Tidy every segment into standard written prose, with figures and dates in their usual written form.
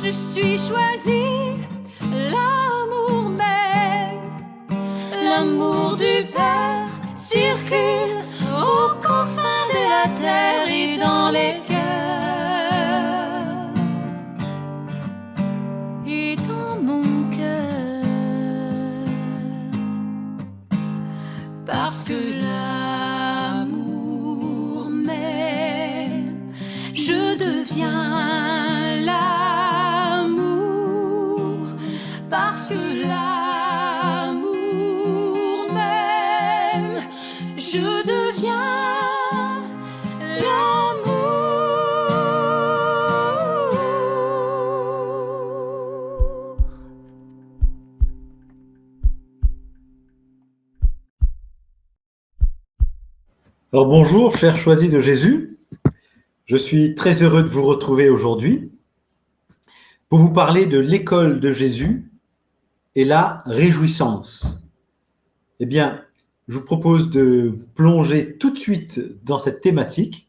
je suis choisie, l'amour m'aime, l'amour du Père circule aux confins de la terre et dans les cœurs, et dans mon cœur, parce que l'amour m'aime, je deviens l'amour, parce que l'amour m'aime, je deviens l'amour. Alors bonjour, chers choisis de Jésus. Je suis très heureux de vous retrouver aujourd'hui pour vous parler de l'école de Jésus et la réjouissance. Eh bien, je vous propose de plonger tout de suite dans cette thématique.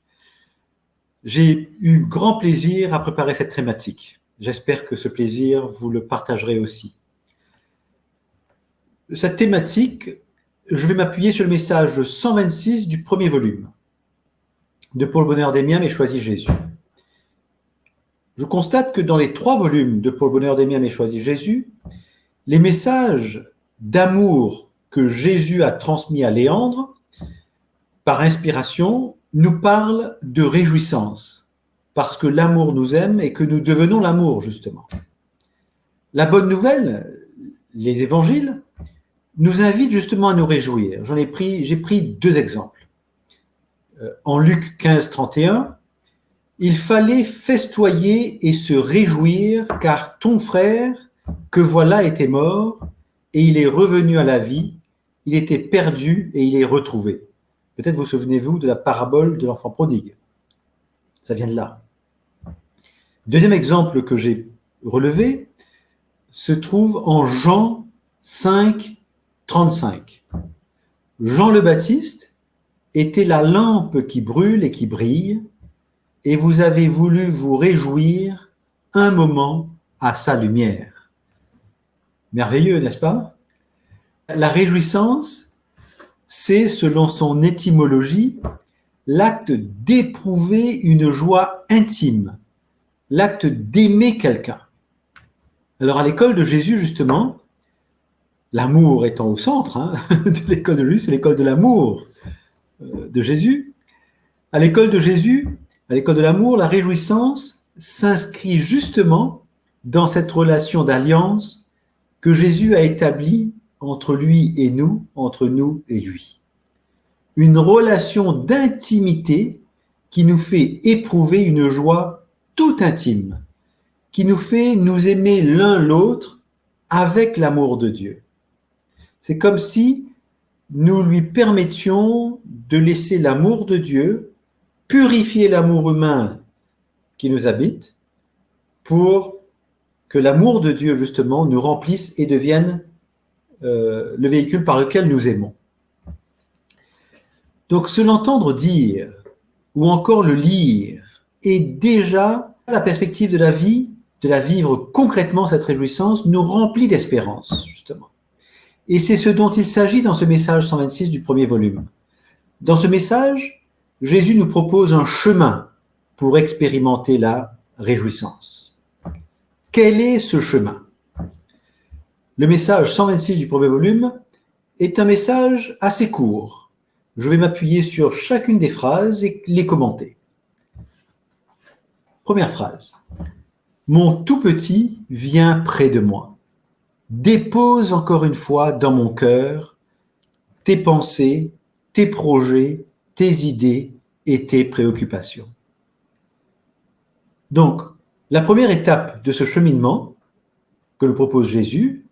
J'ai eu grand plaisir à préparer cette thématique. J'espère que ce plaisir, vous le partagerez aussi. Cette thématique, je vais m'appuyer sur le message 126 du premier volume de Pour le bonheur des miens, mais choisis Jésus. Je constate que dans les 3 volumes de Pour le bonheur des miens, mais choisis Jésus, les messages d'amour que Jésus a transmis à Léandre, par inspiration, nous parlent de réjouissance, parce que l'amour nous aime et que nous devenons l'amour, justement. La bonne nouvelle, les évangiles, nous invitent justement à nous réjouir. J'ai pris 2 exemples. En Luc 15, 31, il fallait festoyer et se réjouir, car ton frère, que voilà, était mort, et il est revenu à la vie, il était perdu et il est retrouvé. Peut-être vous souvenez-vous de la parabole de l'enfant prodigue. Ça vient de là. Deuxième exemple que j'ai relevé se trouve en Jean 5, 35. Jean le Baptiste était la lampe qui brûle et qui brille, et vous avez voulu vous réjouir un moment à sa lumière. Merveilleux, n'est-ce pas? La réjouissance, c'est, selon son étymologie, l'acte d'éprouver une joie intime, l'acte d'aimer quelqu'un. Alors à l'école de Jésus, justement, l'amour étant au centre de l'école de Jésus, c'est l'école de l'amour de Jésus. À l'école de Jésus, à l'école de l'amour, la réjouissance s'inscrit justement dans cette relation d'alliance que Jésus a établie entre lui et nous, entre nous et lui. Une relation d'intimité qui nous fait éprouver une joie toute intime, qui nous fait nous aimer l'un l'autre avec l'amour de Dieu. C'est comme si nous lui permettions de laisser l'amour de Dieu purifier l'amour humain qui nous habite pour que l'amour de Dieu, justement, nous remplisse et devienne le véhicule par lequel nous aimons. Donc, se l'entendre dire ou encore le lire est déjà la perspective de la vie, de la vivre concrètement, cette réjouissance, nous remplit d'espérance, justement. Et c'est ce dont il s'agit dans ce message 126 du premier volume. Dans ce message, Jésus nous propose un chemin pour expérimenter la réjouissance. Quel est ce chemin? Le message 126 du premier volume est un message assez court. Je vais m'appuyer sur chacune des phrases et les commenter. Première phrase. Mon tout petit vient près de moi. Dépose encore une fois dans mon cœur tes pensées, tes projets, tes idées et tes préoccupations. Donc, la première étape de ce cheminement que nous propose Jésus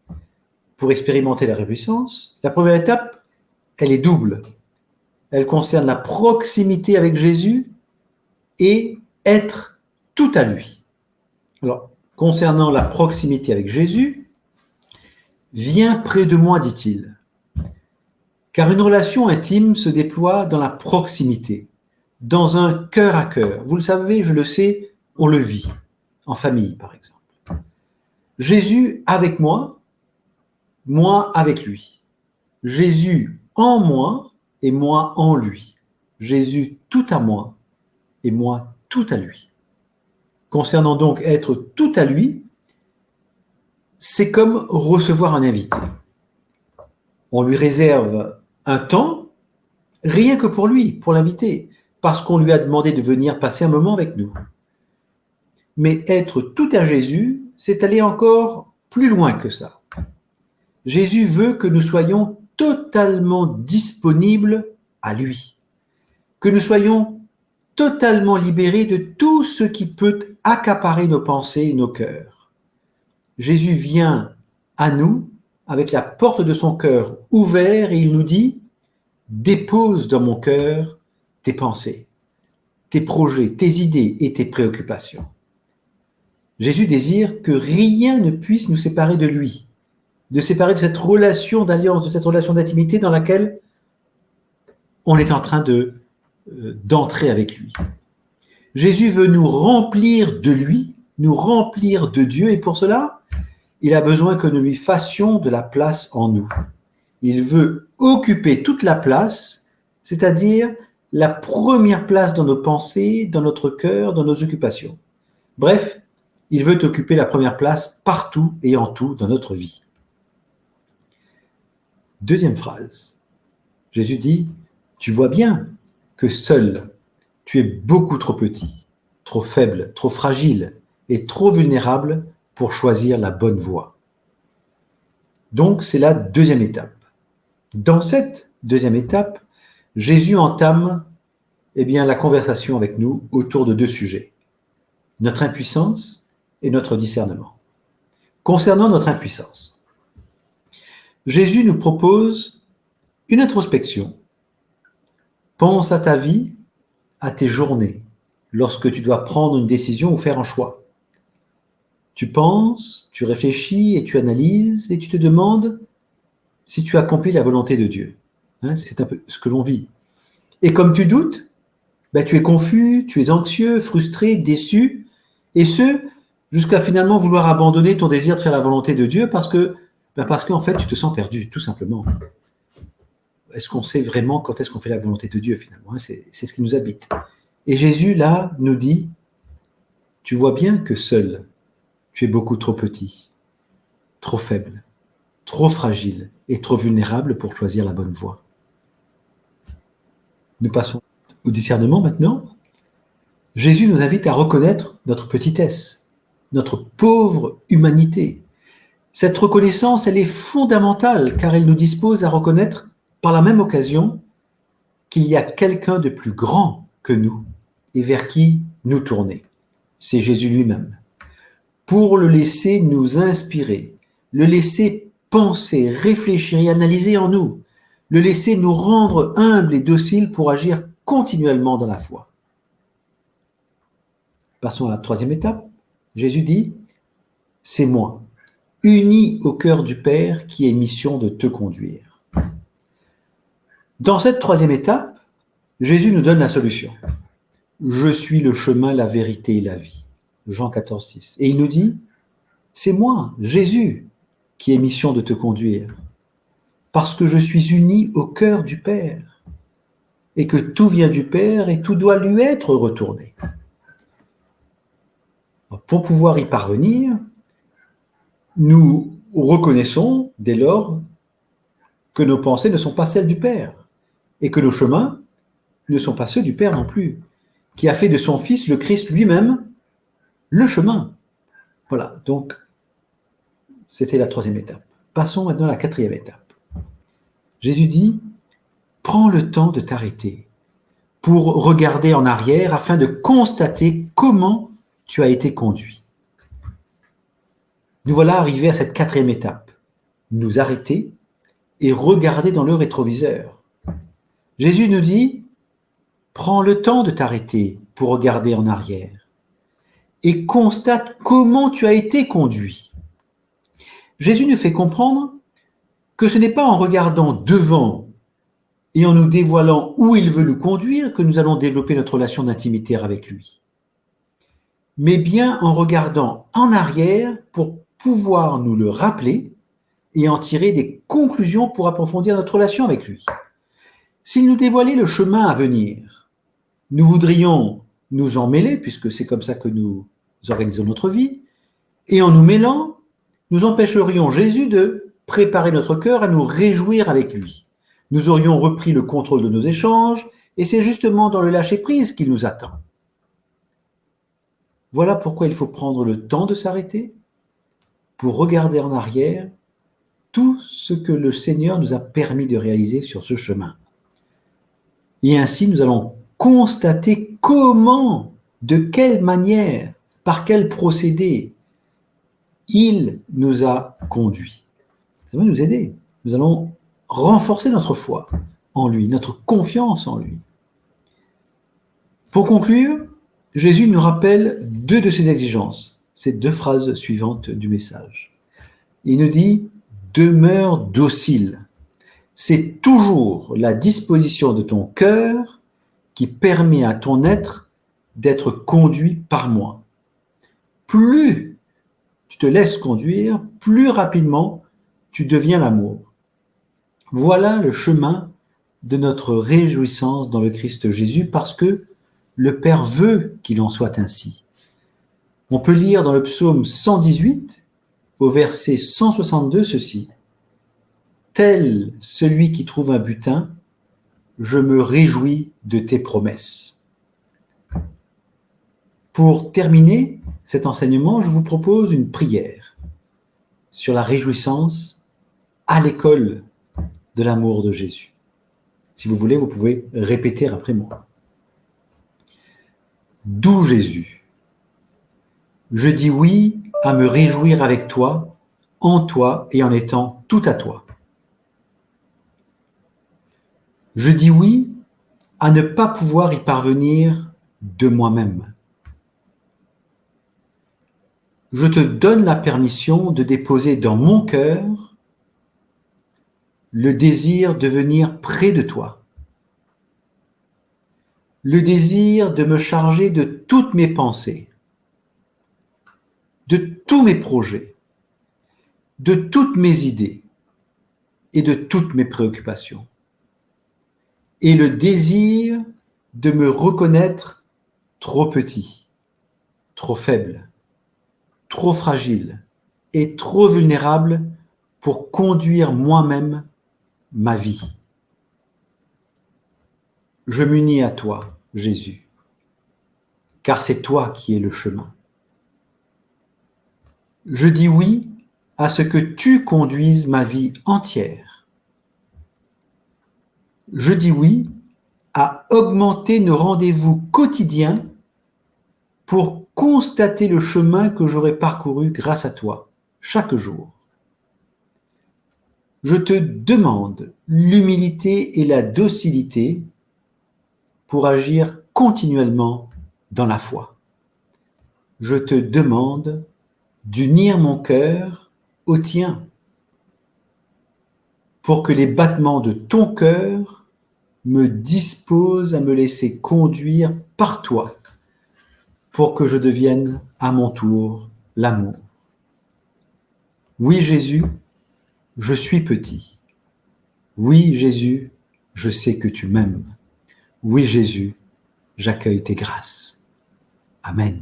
pour expérimenter la réjouissance, la première étape, elle est double. Elle concerne la proximité avec Jésus et être tout à lui. Alors, concernant la proximité avec Jésus, viens près de moi, dit-il. Car une relation intime se déploie dans la proximité, dans un cœur à cœur. Vous le savez, je le sais, on le vit, en famille par exemple. Jésus avec moi, moi avec lui. Jésus en moi et moi en lui. Jésus tout à moi et moi tout à lui. Concernant donc être tout à lui, c'est comme recevoir un invité. On lui réserve un temps, rien que pour lui, pour l'inviter, parce qu'on lui a demandé de venir passer un moment avec nous. Mais être tout à Jésus, c'est aller encore plus loin que ça. Jésus veut que nous soyons totalement disponibles à lui, que nous soyons totalement libérés de tout ce qui peut accaparer nos pensées et nos cœurs. Jésus vient à nous avec la porte de son cœur ouverte et il nous dit « Dépose dans mon cœur tes pensées, tes projets, tes idées et tes préoccupations. » Jésus désire que rien ne puisse nous séparer de lui, de séparer de cette relation d'alliance, de cette relation d'intimité dans laquelle on est en train d'entrer avec lui. Jésus veut nous remplir de lui, nous remplir de Dieu, et pour cela, il a besoin que nous lui fassions de la place en nous. Il veut occuper toute la place, c'est-à-dire la première place dans nos pensées, dans notre cœur, dans nos occupations. Bref, il veut occuper la première place partout et en tout dans notre vie. Deuxième phrase. Jésus dit, tu vois bien que seul, tu es beaucoup trop petit, trop faible, trop fragile et trop vulnérable pour choisir la bonne voie. Donc, c'est la deuxième étape. Dans cette deuxième étape, Jésus entame la conversation avec nous autour de deux sujets. Notre impuissance et notre discernement. Concernant notre impuissance, Jésus nous propose une introspection. Pense à ta vie, à tes journées, lorsque tu dois prendre une décision ou faire un choix. Tu penses, tu réfléchis et tu analyses et tu te demandes si tu accomplis la volonté de Dieu. C'est un peu ce que l'on vit. Et comme tu doutes, tu es confus, tu es anxieux, frustré, déçu, et ce, jusqu'à finalement vouloir abandonner ton désir de faire la volonté de Dieu parce qu'en fait, tu te sens perdu, tout simplement. Est-ce qu'on sait vraiment quand est-ce qu'on fait la volonté de Dieu, finalement? C'est ce qui nous habite. Et Jésus, là, nous dit, tu vois bien que seul, tu es beaucoup trop petit, trop faible, trop fragile et trop vulnérable pour choisir la bonne voie. Nous passons au discernement maintenant. Jésus nous invite à reconnaître notre petitesse, notre pauvre humanité. Cette reconnaissance, elle est fondamentale car elle nous dispose à reconnaître par la même occasion qu'il y a quelqu'un de plus grand que nous et vers qui nous tourner. C'est Jésus lui-même. Pour le laisser nous inspirer, le laisser penser, réfléchir et analyser en nous, le laisser nous rendre humbles et dociles pour agir continuellement dans la foi. Passons à la troisième étape. Jésus dit, c'est moi, uni au cœur du Père, qui ai mission de te conduire. Dans cette troisième étape, Jésus nous donne la solution. Je suis le chemin, la vérité et la vie. Jean 14, 6. Et il nous dit, c'est moi, Jésus, qui ai mission de te conduire, parce que je suis uni au cœur du Père, et que tout vient du Père et tout doit lui être retourné. Pour pouvoir y parvenir, nous reconnaissons dès lors que nos pensées ne sont pas celles du Père et que nos chemins ne sont pas ceux du Père non plus, qui a fait de son Fils, le Christ lui-même, le chemin. Voilà, donc c'était la troisième étape. Passons maintenant à la quatrième étape. Jésus dit, prends le temps de t'arrêter pour regarder en arrière afin de constater comment tu as été conduit. Nous voilà arrivés à cette quatrième étape. Nous arrêter et regarder dans le rétroviseur. Jésus nous dit, prends le temps de t'arrêter pour regarder en arrière et constate comment tu as été conduit. Jésus nous fait comprendre que ce n'est pas en regardant devant et en nous dévoilant où il veut nous conduire que nous allons développer notre relation d'intimité avec lui, mais bien en regardant en arrière pour pouvoir nous le rappeler et en tirer des conclusions pour approfondir notre relation avec lui. S'il nous dévoilait le chemin à venir, nous voudrions nous en mêler, puisque c'est comme ça que nous organisons notre vie, et en nous mêlant, nous empêcherions Jésus de préparer notre cœur à nous réjouir avec lui. Nous aurions repris le contrôle de nos échanges, et c'est justement dans le lâcher-prise qu'il nous attend. Voilà pourquoi il faut prendre le temps de s'arrêter pour regarder en arrière tout ce que le Seigneur nous a permis de réaliser sur ce chemin. Et ainsi, nous allons constater comment, de quelle manière, par quel procédé il nous a conduits. Ça va nous aider. Nous allons renforcer notre foi en lui, notre confiance en lui. Pour conclure, Jésus nous rappelle deux de ses exigences, ces deux phrases suivantes du message. Il nous dit « Demeure docile ». C'est toujours la disposition de ton cœur qui permet à ton être d'être conduit par moi. Plus tu te laisses conduire, plus rapidement tu deviens l'amour. Voilà le chemin de notre réjouissance dans le Christ Jésus parce que le Père veut qu'il en soit ainsi. On peut lire dans le psaume 118, au verset 162, ceci. « Tel celui qui trouve un butin, je me réjouis de tes promesses. » Pour terminer cet enseignement, je vous propose une prière sur la réjouissance à l'école de l'amour de Jésus. Si vous voulez, vous pouvez répéter après moi. Doux Jésus, je dis oui à me réjouir avec toi, en toi et en étant tout à toi. Je dis oui à ne pas pouvoir y parvenir de moi-même. Je te donne la permission de déposer dans mon cœur le désir de venir près de toi, le désir de me charger de toutes mes pensées, de tous mes projets, de toutes mes idées et de toutes mes préoccupations, et le désir de me reconnaître trop petit, trop faible, trop fragile et trop vulnérable pour conduire moi-même ma vie. Je m'unis à toi, Jésus, car c'est toi qui es le chemin. Je dis oui à ce que tu conduises ma vie entière. Je dis oui à augmenter nos rendez-vous quotidiens pour constater le chemin que j'aurai parcouru grâce à toi chaque jour. Je te demande l'humilité et la docilité pour agir continuellement dans la foi. Je te demande d'unir mon cœur au tien pour que les battements de ton cœur me disposent à me laisser conduire par toi pour que je devienne à mon tour l'amour. Oui, Jésus, je suis petit. Oui, Jésus, je sais que tu m'aimes. Oui, Jésus, j'accueille tes grâces. Amen.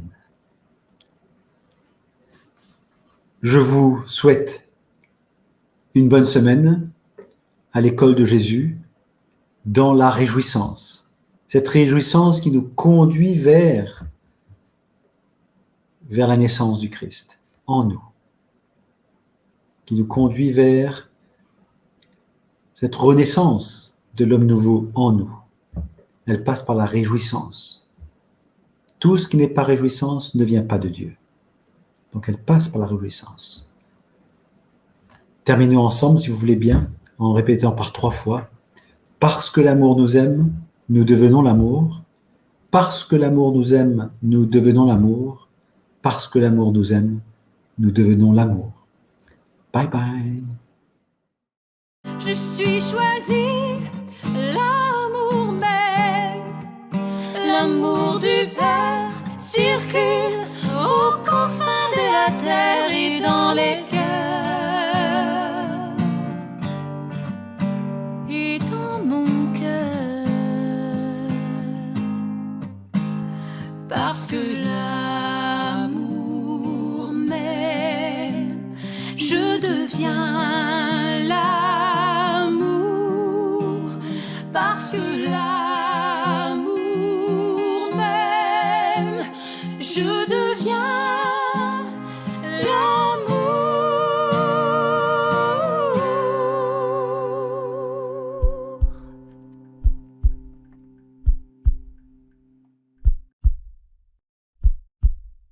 Je vous souhaite une bonne semaine à l'école de Jésus dans la réjouissance. Cette réjouissance qui nous conduit vers la naissance du Christ en nous, qui nous conduit vers cette renaissance de l'homme nouveau en nous. Elle passe par la réjouissance. Tout ce qui n'est pas réjouissance ne vient pas de Dieu. Donc elle passe par la réjouissance. Terminons ensemble, si vous voulez bien, en répétant par 3 fois. Parce que l'amour nous aime, nous devenons l'amour. Parce que l'amour nous aime, nous devenons l'amour. Parce que l'amour nous aime, nous devenons l'amour. Bye bye. Je suis choisi, l'amour m'aime, l'amour du Père circule aux confins de la terre et dans les parce que l'amour m'aime. Je deviens l'amour parce que l'amour